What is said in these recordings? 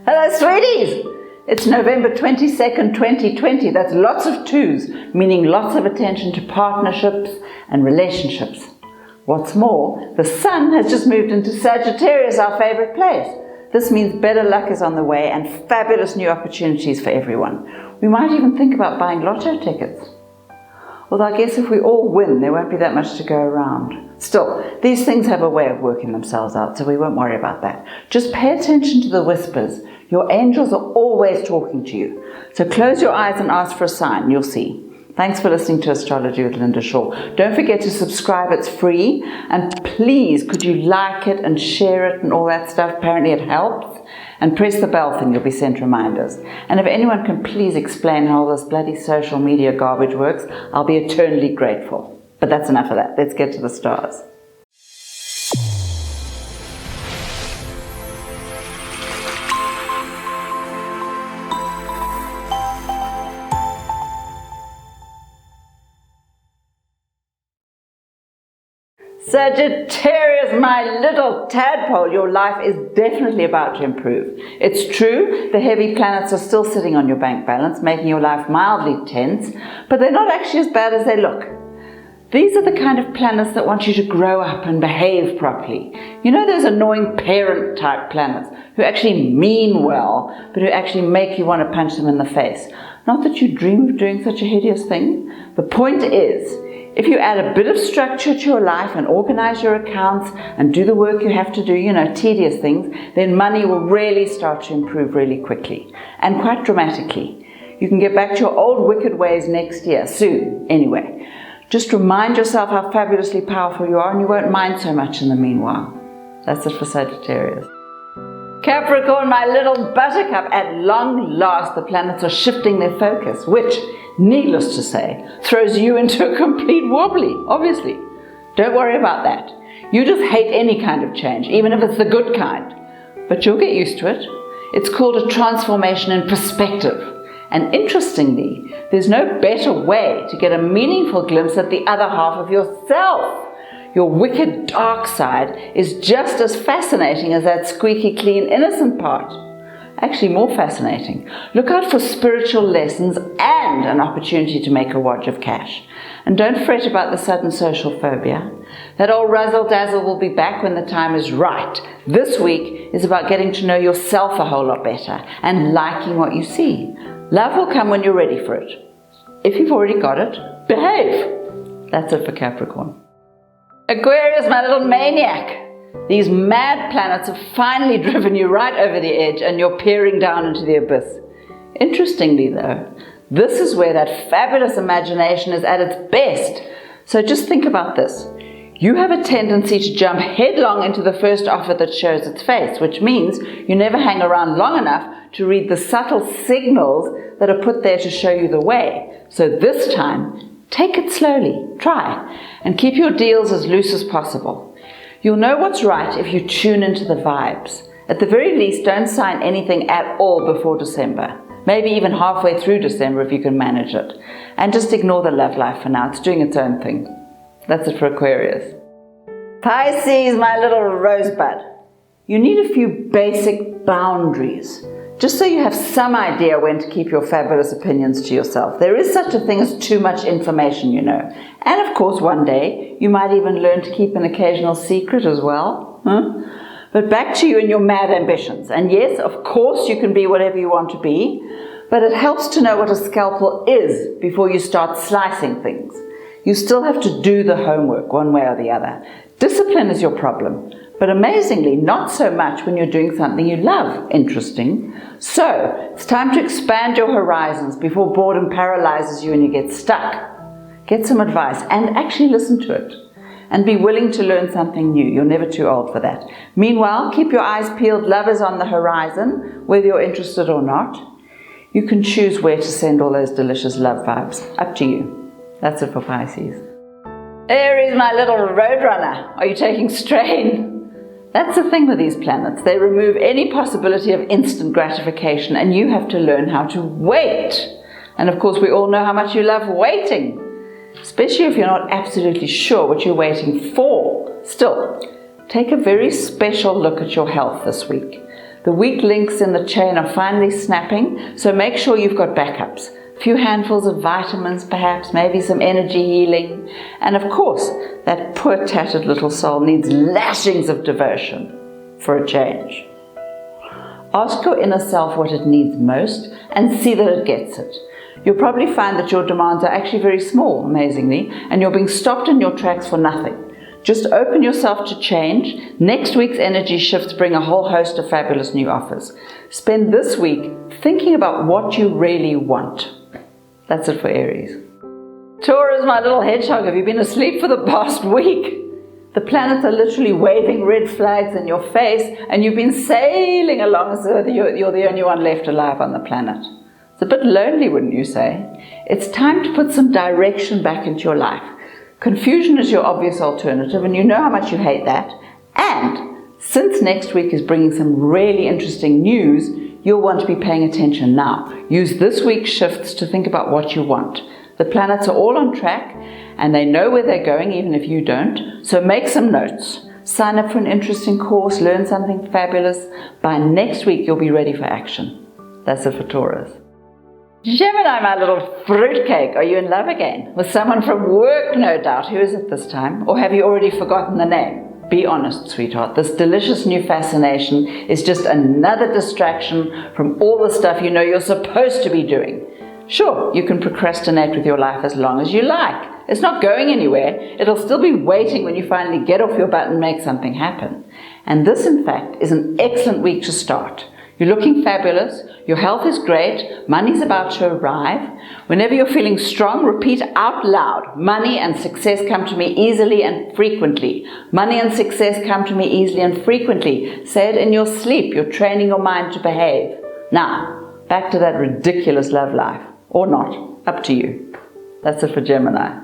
Hello, sweeties! It's November 22nd, 2020. That's lots of twos, meaning lots of attention to partnerships and relationships. What's more, the sun has just moved into Sagittarius, our favorite place. This means better luck is on the way and fabulous new opportunities for everyone. We might even think about buying lotto tickets. Although I guess if we all win, there won't be that much to go around. Still, these things have a way of working themselves out, so we won't worry about that. Just pay attention to the whispers. Your angels are always talking to you. So close your eyes and ask for a sign, you'll see. Thanks for listening to Astrology with Linda Shaw. Don't forget to subscribe, it's free. And please, could you like it and share it and all that stuff? Apparently it helps. And press the bell thing, you'll be sent reminders. And if anyone can please explain how all this bloody social media garbage works, I'll be eternally grateful. But that's enough of that. Let's get to the stars. Sagittarius, my little tadpole, your life is definitely about to improve. It's true, the heavy planets are still sitting on your bank balance, making your life mildly tense, but they're not actually as bad as they look. These are the kind of planets that want you to grow up and behave properly. You know those annoying parent-type planets who actually mean well, but who actually make you want to punch them in the face. Not that you dream of doing such a hideous thing. The point is, if you add a bit of structure to your life and organize your accounts and do the work you have to do, tedious things, then money will really start to improve really quickly and quite dramatically. You can get back to your old wicked ways next year, soon, anyway. Just remind yourself how fabulously powerful you are and you won't mind so much in the meanwhile. That's it for Sagittarius. Capricorn, my little buttercup, at long last the planets are shifting their focus, which, needless to say, throws you into a complete wobbly, obviously. Don't worry about that. You just hate any kind of change, even if it's the good kind. But you'll get used to it. It's called a transformation in perspective. And interestingly, there's no better way to get a meaningful glimpse at the other half of yourself. Your wicked dark side is just as fascinating as that squeaky clean innocent part. Actually more fascinating. Look out for spiritual lessons and an opportunity to make a wad of cash. And don't fret about the sudden social phobia. That old razzle-dazzle will be back when the time is right. This week is about getting to know yourself a whole lot better and liking what you see. Love will come when you're ready for it. If you've already got it, behave. That's it for Capricorn. Aquarius, my little maniac. These mad planets have finally driven you right over the edge and you're peering down into the abyss. Interestingly though, this is where that fabulous imagination is at its best. So just think about this. You have a tendency to jump headlong into the first offer that shows its face, which means you never hang around long enough to read the subtle signals that are put there to show you the way. So this time, take it slowly, try, and keep your deals as loose as possible. You'll know what's right if you tune into the vibes. At the very least, don't sign anything at all before December. Maybe even halfway through December if you can manage it. And just ignore the love life for now. It's doing its own thing. That's it for Aquarius. Pisces, my little rosebud. You need a few basic boundaries, just so you have some idea when to keep your fabulous opinions to yourself. There is such a thing as too much information, And of course, one day, you might even learn to keep an occasional secret as well. But back to you and your mad ambitions. And yes, of course, you can be whatever you want to be, but it helps to know what a scalpel is before you start slicing things. You still have to do the homework one way or the other. Discipline is your problem. But amazingly, not so much when you're doing something you love. Interesting. So, it's time to expand your horizons before boredom paralyzes you and you get stuck. Get some advice and actually listen to it. And be willing to learn something new. You're never too old for that. Meanwhile, keep your eyes peeled. Love is on the horizon, whether you're interested or not. You can choose where to send all those delicious love vibes. Up to you. That's it for Pisces. Aries, my little roadrunner. Are you taking strain? That's the thing with these planets. They remove any possibility of instant gratification and you have to learn how to wait. And of course we all know how much you love waiting, especially if you're not absolutely sure what you're waiting for. Still, take a very special look at your health this week. The The weak links in the chain are finally snapping, so make sure you've got backups. A few handfuls of vitamins perhaps, maybe some energy healing. And of course, that poor tattered little soul needs lashings of devotion for a change. Ask your inner self what it needs most and see that it gets it. You'll probably find that your demands are actually very small, amazingly, and you're being stopped in your tracks for nothing. Just open yourself to change. Next week's energy shifts bring a whole host of fabulous new offers. Spend this week thinking about what you really want. That's it for Aries. Taurus, my little hedgehog, have you been asleep for the past week? The planets are literally waving red flags in your face, and you've been sailing along as though you're the only one left alive on the planet. It's a bit lonely, wouldn't you say? It's time to put some direction back into your life. Confusion is your obvious alternative, and you know how much you hate that. And since next week is bringing some really interesting news, you'll want to be paying attention now. Use this week's shifts to think about what you want. The planets are all on track, and they know where they're going, even if you don't. So make some notes. Sign up for an interesting course, learn something fabulous. By next week, you'll be ready for action. That's it for Taurus. Gemini, my little fruitcake, are you in love again? With someone from work, no doubt. Who is it this time? Or have you already forgotten the name? Be honest, sweetheart. This delicious new fascination is just another distraction from all the stuff you know you're supposed to be doing. Sure, you can procrastinate with your life as long as you like. It's not going anywhere. It'll still be waiting when you finally get off your butt and make something happen. And this, in fact, is an excellent week to start. You're looking fabulous, your health is great, money's about to arrive. Whenever you're feeling strong, repeat out loud, money and success come to me easily and frequently. Money and success come to me easily and frequently. Say it in your sleep, you're training your mind to behave. Now, back to that ridiculous love life. Or not, up to you. That's it for Gemini.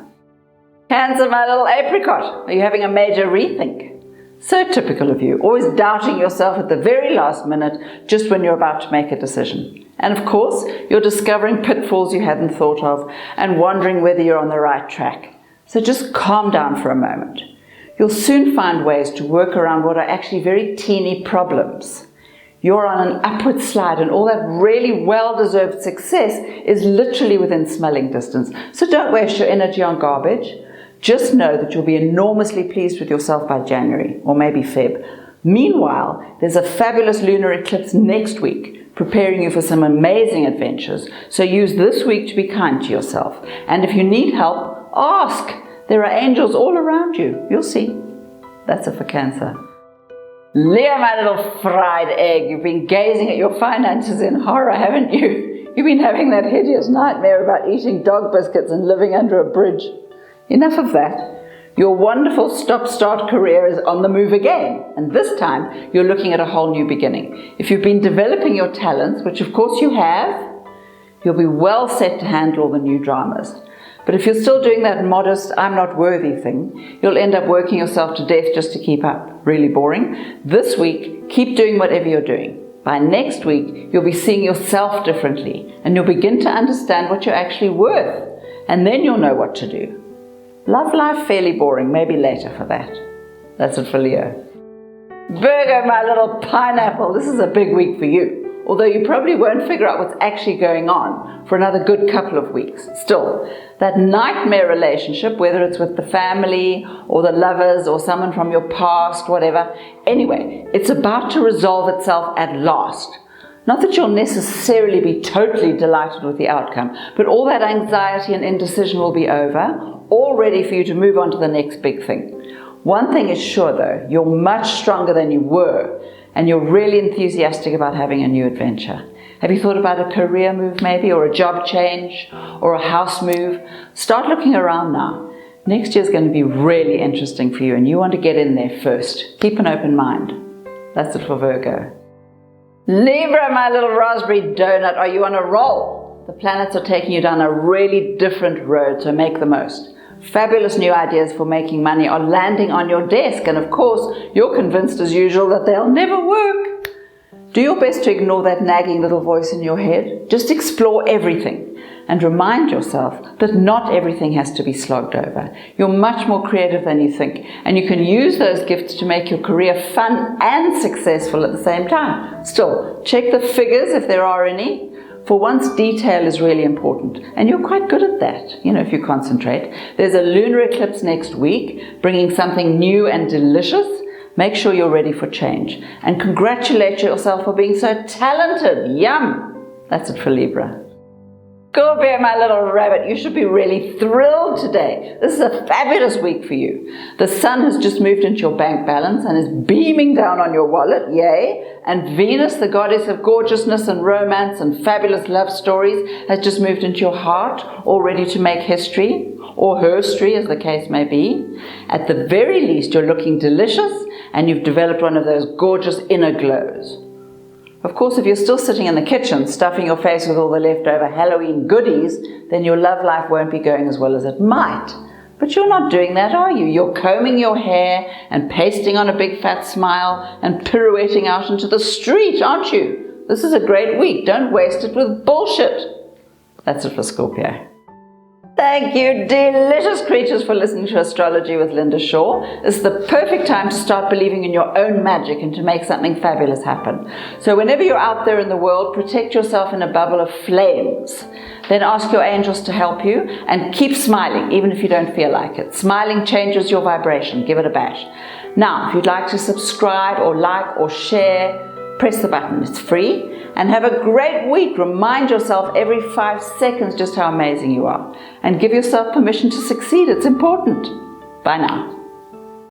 Cancer, my little apricot, are you having a major rethink? So typical of you, always doubting yourself at the very last minute, just when you're about to make a decision. And of course, you're discovering pitfalls you hadn't thought of and wondering whether you're on the right track. So just calm down for a moment. You'll soon find ways to work around what are actually very teeny problems. You're on an upward slide, and all that really well-deserved success is literally within smelling distance. So don't waste your energy on garbage. Just know that you'll be enormously pleased with yourself by January, or maybe Feb. Meanwhile, there's a fabulous lunar eclipse next week, preparing you for some amazing adventures. So use this week to be kind to yourself. And if you need help, ask. There are angels all around you. You'll see. That's it for Cancer. Leo, my little fried egg, you've been gazing at your finances in horror, haven't you? You've been having that hideous nightmare about eating dog biscuits and living under a bridge. Enough of that. Your wonderful stop-start career is on the move again, and this time you're looking at a whole new beginning. If you've been developing your talents, which of course you have, you'll be well set to handle all the new dramas. But if you're still doing that modest, I'm not worthy thing, you'll end up working yourself to death just to keep up. Really boring. This week, keep doing whatever you're doing. By next week, you'll be seeing yourself differently, and you'll begin to understand what you're actually worth. And then you'll know what to do. Love life fairly boring, maybe later for that. That's it for Leo. Virgo, my little pineapple, this is a big week for you. Although you probably won't figure out what's actually going on for another good couple of weeks. Still, that nightmare relationship, whether it's with the family or the lovers or someone from your past, whatever, anyway, it's about to resolve itself at last. Not that you'll necessarily be totally delighted with the outcome, but all that anxiety and indecision will be over, all ready for you to move on to the next big thing. One thing is sure though, you're much stronger than you were, and you're really enthusiastic about having a new adventure. Have you thought about a career move maybe, or a job change, or a house move? Start looking around now. Next year's going to be really interesting for you, and you want to get in there first. Keep an open mind. That's it for Virgo. Libra, my little raspberry donut, are you on a roll? The planets are taking you down a really different road, so make the most. Fabulous new ideas for making money are landing on your desk, and of course, you're convinced as usual that they'll never work. Do your best to ignore that nagging little voice in your head. Just explore everything and remind yourself that not everything has to be slogged over. You're much more creative than you think, and you can use those gifts to make your career fun and successful at the same time. Still, check the figures if there are any. For once, detail is really important, and you're quite good at that, if you concentrate. There's a lunar eclipse next week, bringing something new and delicious. Make sure you're ready for change, and congratulate yourself for being so talented. Yum! That's it for Libra. Scorpio, my little rabbit, you should be really thrilled today. This is a fabulous week for you. The sun has just moved into your bank balance and is beaming down on your wallet, yay. And Venus, the goddess of gorgeousness and romance and fabulous love stories, has just moved into your heart, all ready to make history, or herstory as the case may be. At the very least, you're looking delicious and you've developed one of those gorgeous inner glows. Of course, if you're still sitting in the kitchen, stuffing your face with all the leftover Halloween goodies, then your love life won't be going as well as it might. But you're not doing that, are you? You're combing your hair and pasting on a big fat smile and pirouetting out into the street, aren't you? This is a great week. Don't waste it with bullshit. That's it for Scorpio. Thank you, delicious creatures, for listening to Astrology with Linda Shaw. This is the perfect time to start believing in your own magic and to make something fabulous happen. So whenever you're out there in the world, protect yourself in a bubble of flames. Then ask your angels to help you and keep smiling, even if you don't feel like it. Smiling changes your vibration. Give it a bash. Now, if you'd like to subscribe or like or share, press the button. It's free. And have a great week. Remind yourself every 5 seconds just how amazing you are. And give yourself permission to succeed. It's important. Bye now.